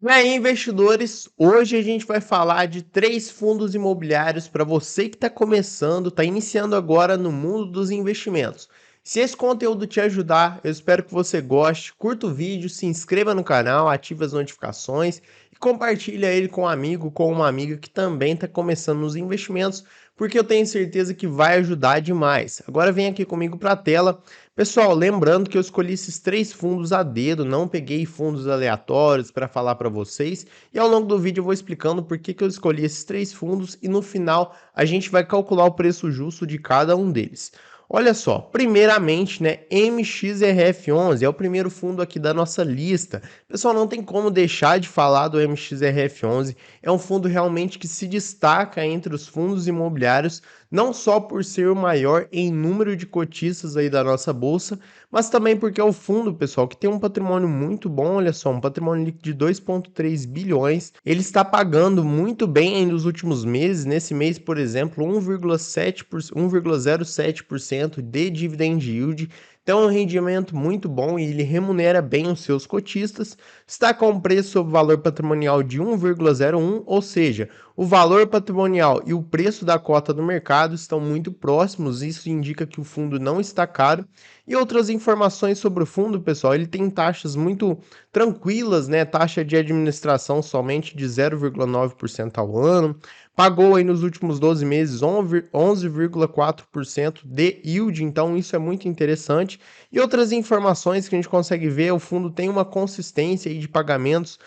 E aí, investidores, hoje a gente vai falar de três fundos imobiliários para você que está começando, está iniciando agora no mundo dos investimentos. Se esse conteúdo te ajudar, eu espero que você goste, curta o vídeo, se inscreva no canal, ative as notificações e compartilhe ele com um amigo, com uma amiga que também está começando nos investimentos, porque eu tenho certeza que vai ajudar demais. Agora vem aqui comigo para a tela. Pessoal, lembrando que eu escolhi esses três fundos a dedo, não peguei fundos aleatórios para falar para vocês, e ao longo do vídeo eu vou explicando por que eu escolhi esses três fundos e no final a gente vai calcular o preço justo de cada um deles. Olha só, primeiramente, né, MXRF11 é o primeiro fundo aqui da nossa lista. Pessoal, não tem como deixar de falar do MXRF11, é um fundo realmente que se destaca entre os fundos imobiliários, não só por ser o maior em número de cotistas aí da nossa bolsa, mas também porque é o fundo, pessoal, que tem um patrimônio muito bom, olha só, um patrimônio líquido de 2,3 bilhões. Ele está pagando muito bem aí nos últimos meses, nesse mês, por exemplo, 1,07% de dividend yield. Então é um rendimento muito bom e ele remunera bem os seus cotistas. Está com um preço sobre valor patrimonial de 1,01, ou seja, o valor patrimonial e o preço da cota do mercado estão muito próximos, isso indica que o fundo não está caro. E outras informações sobre o fundo, pessoal, ele tem taxas muito tranquilas, né? Taxa de administração somente de 0,9% ao ano. Pagou aí nos últimos 12 meses 11,4% de yield, então isso é muito interessante. E outras informações que a gente consegue ver, o fundo tem uma consistência aí de pagamentos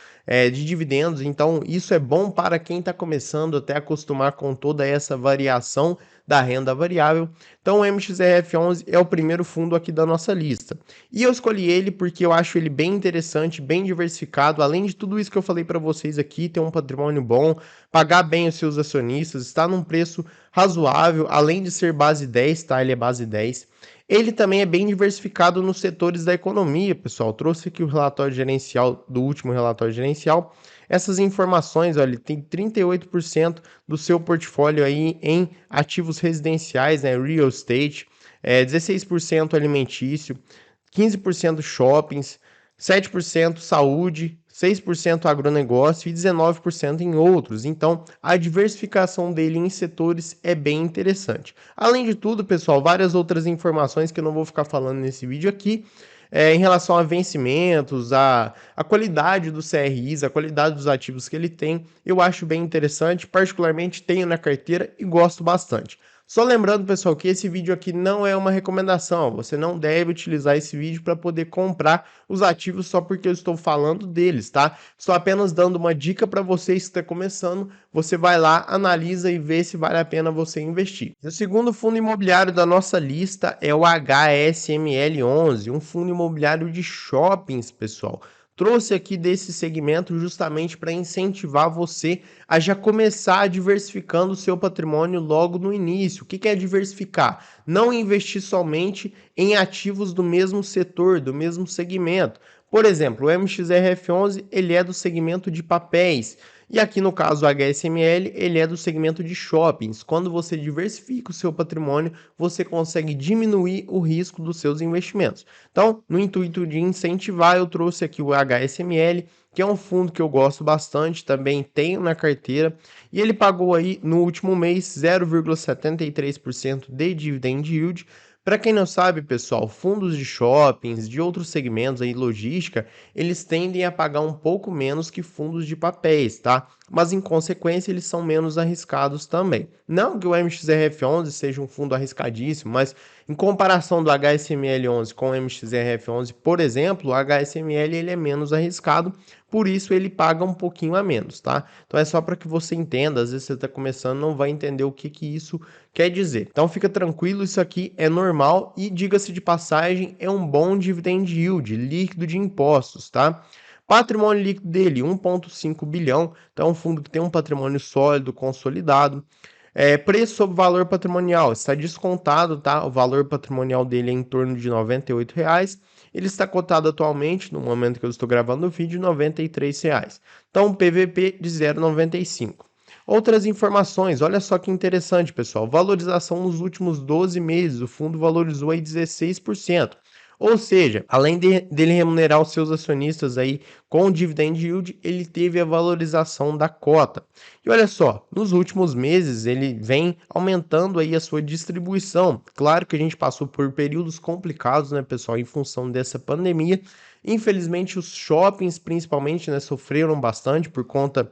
de dividendos, então isso é bom para quem está começando até acostumar com toda essa variação da renda variável. Então o MXRF11 é o primeiro fundo aqui da nossa lista. E eu escolhi ele porque eu acho ele bem interessante, bem diversificado, além de tudo isso que eu falei para vocês aqui, ter um patrimônio bom, pagar bem os seus acionistas, está num preço razoável, além de ser base 10, tá? Ele é base 10. Ele também é bem diversificado nos setores da economia, pessoal. Trouxe aqui o relatório gerencial do último relatório gerencial. Essas informações, olha, ele tem 38% do seu portfólio aí em ativos residenciais, né, real estate, 16% alimentício, 15% shoppings, 7% saúde, 6% agronegócio e 19% em outros. Então, a diversificação dele em setores é bem interessante. Além de tudo, pessoal, várias outras informações que eu não vou ficar falando nesse vídeo aqui, em relação a vencimentos, a qualidade dos CRIs, a qualidade dos ativos que ele tem, eu acho bem interessante, particularmente tenho na carteira e gosto bastante. Só lembrando, pessoal, que esse vídeo aqui não é uma recomendação, você não deve utilizar esse vídeo para poder comprar os ativos só porque eu estou falando deles, tá? Estou apenas dando uma dica para vocês que está começando, você vai lá, analisa e vê se vale a pena você investir. O segundo fundo imobiliário da nossa lista é o HSML11, um fundo imobiliário de shoppings, pessoal. Trouxe aqui desse segmento justamente para incentivar você a já começar diversificando o seu patrimônio logo no início. O que é diversificar? Não investir somente em ativos do mesmo setor, do mesmo segmento. Por exemplo, o MXRF11 ele é do segmento de papéis. E aqui no caso o HSML, ele é do segmento de shoppings. Quando você diversifica o seu patrimônio, você consegue diminuir o risco dos seus investimentos. Então, no intuito de incentivar, eu trouxe aqui o HSML, que é um fundo que eu gosto bastante, também tenho na carteira, e ele pagou aí no último mês 0,73% de dividend yield. Para quem não sabe, pessoal, fundos de shoppings, de outros segmentos aí, logística, eles tendem a pagar um pouco menos que fundos de papéis, tá? Mas em consequência eles são menos arriscados também. Não que o MXRF11 seja um fundo arriscadíssimo, mas em comparação do HSML11 com o MXRF11, por exemplo, o HSML ele é menos arriscado, por isso ele paga um pouquinho a menos, tá? Então é só para que você entenda, às vezes você está começando, não vai entender o que isso quer dizer. Então fica tranquilo, isso aqui é normal e, diga-se de passagem, é um bom dividend yield, líquido de impostos, tá? Patrimônio líquido dele, 1,5 bilhão, então é um fundo que tem um patrimônio sólido, consolidado. Preço sobre valor patrimonial, está descontado, tá? O valor patrimonial dele é em torno de R$ 98,00. Ele está cotado atualmente, no momento que eu estou gravando o vídeo, R$ 93,00. Então, PVP de 0,95. Outras informações, olha só que interessante, pessoal. Valorização nos últimos 12 meses, o fundo valorizou aí 16%. Ou seja, além dele remunerar os seus acionistas aí com o dividend yield, ele teve a valorização da cota. E olha só, nos últimos meses ele vem aumentando aí a sua distribuição. Claro que a gente passou por períodos complicados, né, pessoal, em função dessa pandemia. Infelizmente, os shoppings, principalmente, né, sofreram bastante por conta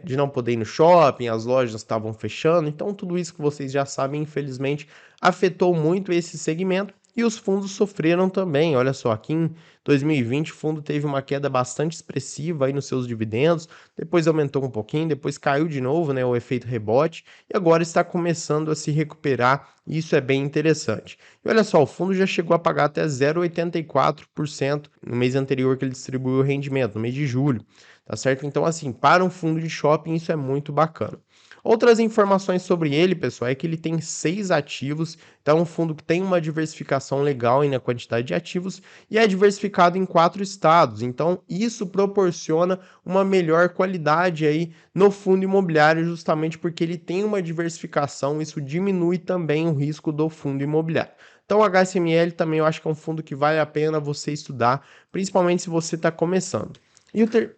de não poder ir no shopping, as lojas estavam fechando. Então, tudo isso que vocês já sabem, infelizmente, afetou muito esse segmento. E os fundos sofreram também. Olha só, aqui em 2020 o fundo teve uma queda bastante expressiva aí nos seus dividendos, depois aumentou um pouquinho, depois caiu de novo, né, o efeito rebote, e agora está começando a se recuperar, e isso é bem interessante. E olha só, o fundo já chegou a pagar até 0,84% no mês anterior que ele distribuiu o rendimento, no mês de julho, tá certo? Então, assim, para um fundo de shopping isso é muito bacana. Outras informações sobre ele, pessoal, é que ele tem 6 ativos, então é um fundo que tem uma diversificação legal aí na quantidade de ativos e é diversificado em 4 estados. Então, isso proporciona uma melhor qualidade aí no fundo imobiliário, justamente porque ele tem uma diversificação, isso diminui também o risco do fundo imobiliário. Então, o HSML também eu acho que é um fundo que vale a pena você estudar, principalmente se você está começando. E o ter...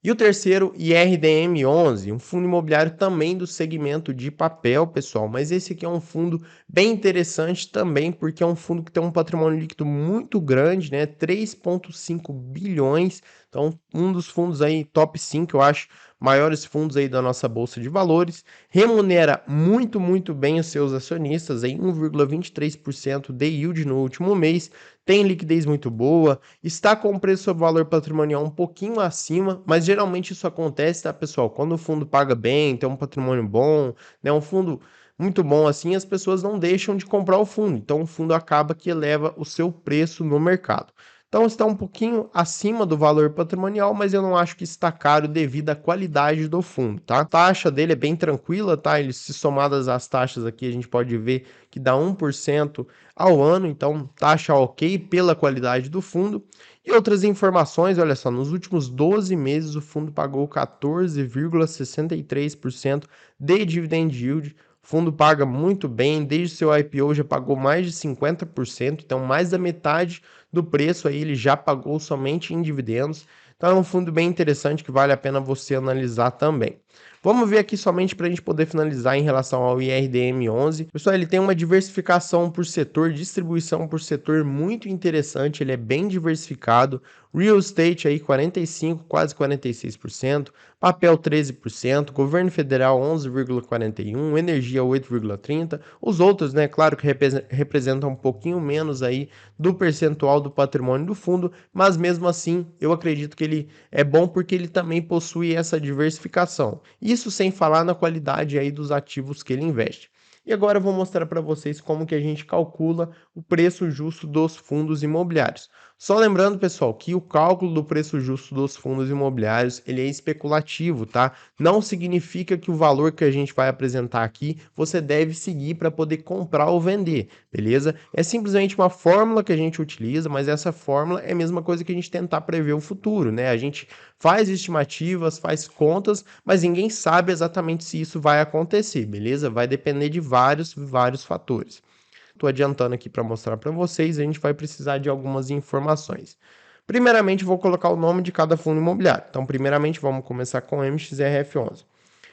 E o terceiro, IRDM11, um fundo imobiliário também do segmento de papel, pessoal, mas esse aqui é um fundo bem interessante também, porque é um fundo que tem um patrimônio líquido muito grande, né? 3,5 bilhões, então um dos fundos aí, top 5, eu acho, maiores fundos aí da nossa bolsa de valores, remunera muito, muito bem os seus acionistas, em 1,23% de yield no último mês, tem liquidez muito boa, está com o preço sobre valor patrimonial um pouquinho acima, mas geralmente isso acontece, tá, pessoal? Quando o fundo paga bem, tem um patrimônio bom, né, um fundo muito bom assim, as pessoas não deixam de comprar o fundo. Então o fundo acaba que eleva o seu preço no mercado. Então está um pouquinho acima do valor patrimonial, mas eu não acho que está caro devido à qualidade do fundo, tá? A taxa dele é bem tranquila, tá? Ele, se somadas as taxas aqui, a gente pode ver que dá 1% ao ano, então taxa ok pela qualidade do fundo. E outras informações, olha só, nos últimos 12 meses o fundo pagou 14,63% de dividend yield. O fundo paga muito bem, desde seu IPO já pagou mais de 50%, então mais da metade do preço aí ele já pagou somente em dividendos. Então é um fundo bem interessante que vale a pena você analisar também. Vamos ver aqui somente para a gente poder finalizar em relação ao IRDM11. Pessoal, ele tem uma diversificação por setor, distribuição por setor muito interessante, ele é bem diversificado. Real estate aí 45, quase 46%, papel 13%, governo federal 11,41%, energia 8,30%. Os outros, né, claro que representam um pouquinho menos aí do percentual do patrimônio do fundo, mas mesmo assim eu acredito que ele é bom porque ele também possui essa diversificação. Isso sem falar na qualidade aí dos ativos que ele investe. E agora eu vou mostrar para vocês como que a gente calcula o preço justo dos fundos imobiliários. Só lembrando, pessoal, que o cálculo do preço justo dos fundos imobiliários, ele é especulativo, tá? Não significa que o valor que a gente vai apresentar aqui, você deve seguir para poder comprar ou vender, beleza? É simplesmente uma fórmula que a gente utiliza, mas essa fórmula é a mesma coisa que a gente tentar prever o futuro, né? A gente faz estimativas, faz contas, mas ninguém sabe exatamente se isso vai acontecer, beleza? Vai depender de vários fatores. Estou adiantando aqui para mostrar para vocês, a gente vai precisar de algumas informações. Primeiramente, vou colocar o nome de cada fundo imobiliário. Então, primeiramente, vamos começar com o MXRF11.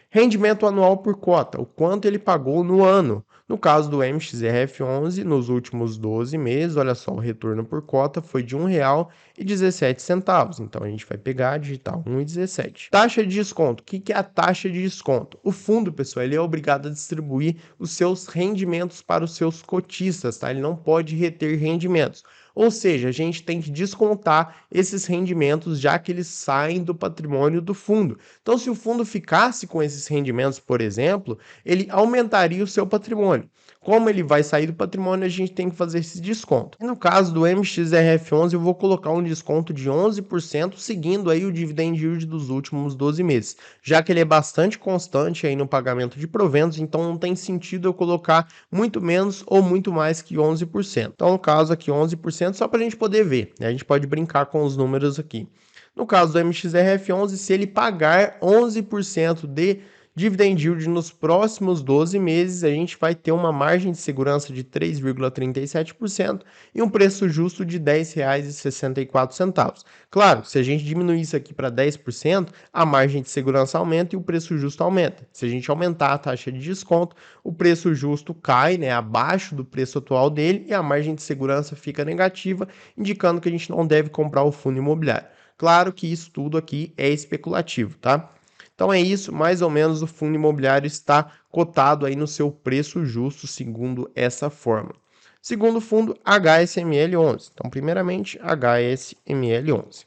Rendimento anual por cota, o quanto ele pagou no ano. No caso do MXRF11, nos últimos 12 meses, olha só, o retorno por cota foi de R$ 1,17. Então a gente vai pegar, digitar 1,17. Taxa de desconto. O que é a taxa de desconto? O fundo, pessoal, ele é obrigado a distribuir os seus rendimentos para os seus cotistas, tá? Ele não pode reter rendimentos. Ou seja, a gente tem que descontar esses rendimentos já que eles saem do patrimônio do fundo. Então, se o fundo ficasse com esses rendimentos, por exemplo, ele aumentaria o seu patrimônio. Como ele vai sair do patrimônio, a gente tem que fazer esse desconto. E no caso do MXRF11, eu vou colocar um desconto de 11%, seguindo aí o dividend yield dos últimos 12 meses, já que ele é bastante constante aí no pagamento de proventos, então não tem sentido eu colocar muito menos ou muito mais que 11%. Então, no caso aqui, 11%, só para a gente poder ver, né? A gente pode brincar com os números aqui. No caso do MXRF11, se ele pagar 11% de Dividend yield nos próximos 12 meses, a gente vai ter uma margem de segurança de 3,37% e um preço justo de R$ 10,64. Claro, se a gente diminuir isso aqui para 10%, a margem de segurança aumenta e o preço justo aumenta. Se a gente aumentar a taxa de desconto, o preço justo cai, né, abaixo do preço atual dele e a margem de segurança fica negativa, indicando que a gente não deve comprar o fundo imobiliário. Claro que isso tudo aqui é especulativo, tá? Então é isso, mais ou menos o fundo imobiliário está cotado aí no seu preço justo, segundo essa forma. Segundo fundo, HSML11. Então, primeiramente, HSML11.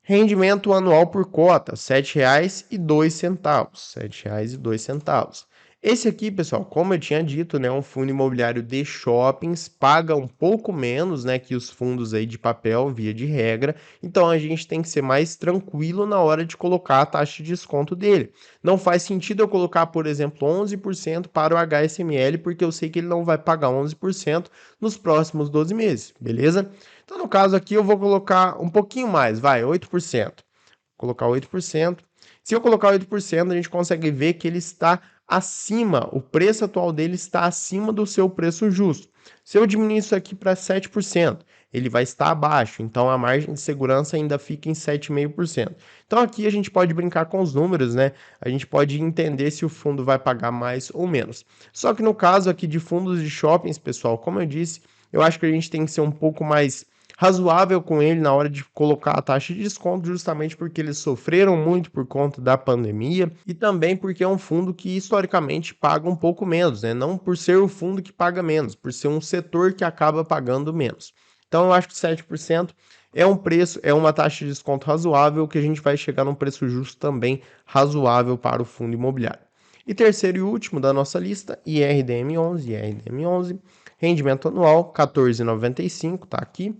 Rendimento anual por cota, R$ 7,02. R$ 7,02. Esse aqui, pessoal, como eu tinha dito, né, um fundo imobiliário de shoppings, paga um pouco menos, né, que os fundos aí de papel, via de regra. Então a gente tem que ser mais tranquilo na hora de colocar a taxa de desconto dele. Não faz sentido eu colocar, por exemplo, 11% para o HSML, porque eu sei que ele não vai pagar 11% nos próximos 12 meses, beleza? Então, no caso aqui, eu vou colocar um pouquinho mais, vai, 8%. Vou colocar 8%. Se eu colocar 8%, a gente consegue ver que ele está acima, o preço atual dele está acima do seu preço justo. Se eu diminuir isso aqui para 7%, ele vai estar abaixo, então a margem de segurança ainda fica em 7,5%. Então aqui a gente pode brincar com os números, né? A gente pode entender se o fundo vai pagar mais ou menos. Só que no caso aqui de fundos de shoppings, pessoal, como eu disse, eu acho que a gente tem que ser um pouco mais razoável com ele na hora de colocar a taxa de desconto, justamente porque eles sofreram muito por conta da pandemia e também porque é um fundo que historicamente paga um pouco menos, né? Não por ser o fundo que paga menos, por ser um setor que acaba pagando menos. Então eu acho que 7% é um preço, é uma taxa de desconto razoável que a gente vai chegar num preço justo também razoável para o fundo imobiliário. E terceiro e último da nossa lista, IRDM11, rendimento anual 14,95, tá aqui.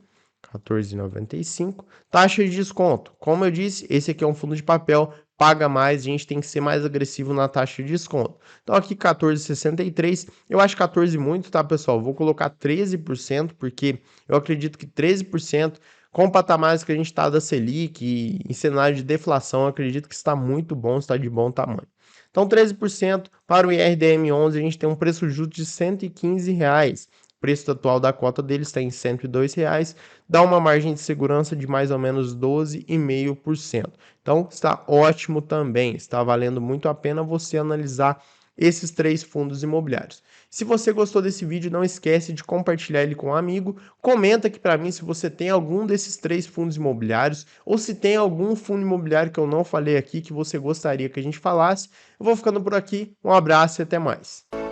14,95. Taxa de desconto. Como eu disse, esse aqui é um fundo de papel, paga mais, a gente tem que ser mais agressivo na taxa de desconto. Então aqui 14,63. Eu acho 14 muito, tá, pessoal? Vou colocar 13%, porque eu acredito que 13% com patamares que a gente está da Selic e em cenário de deflação, eu acredito que está muito bom, está de bom tamanho. Então 13% para o IRDM11, a gente tem um preço justo de R$ 115. O preço atual da cota dele está em R$ 102, dá uma margem de segurança de mais ou menos 12,5%. Então está ótimo também, está valendo muito a pena você analisar esses três fundos imobiliários. Se você gostou desse vídeo, não esquece de compartilhar ele com um amigo. Comenta aqui para mim se você tem algum desses três fundos imobiliários ou se tem algum fundo imobiliário que eu não falei aqui que você gostaria que a gente falasse. Eu vou ficando por aqui, um abraço e até mais.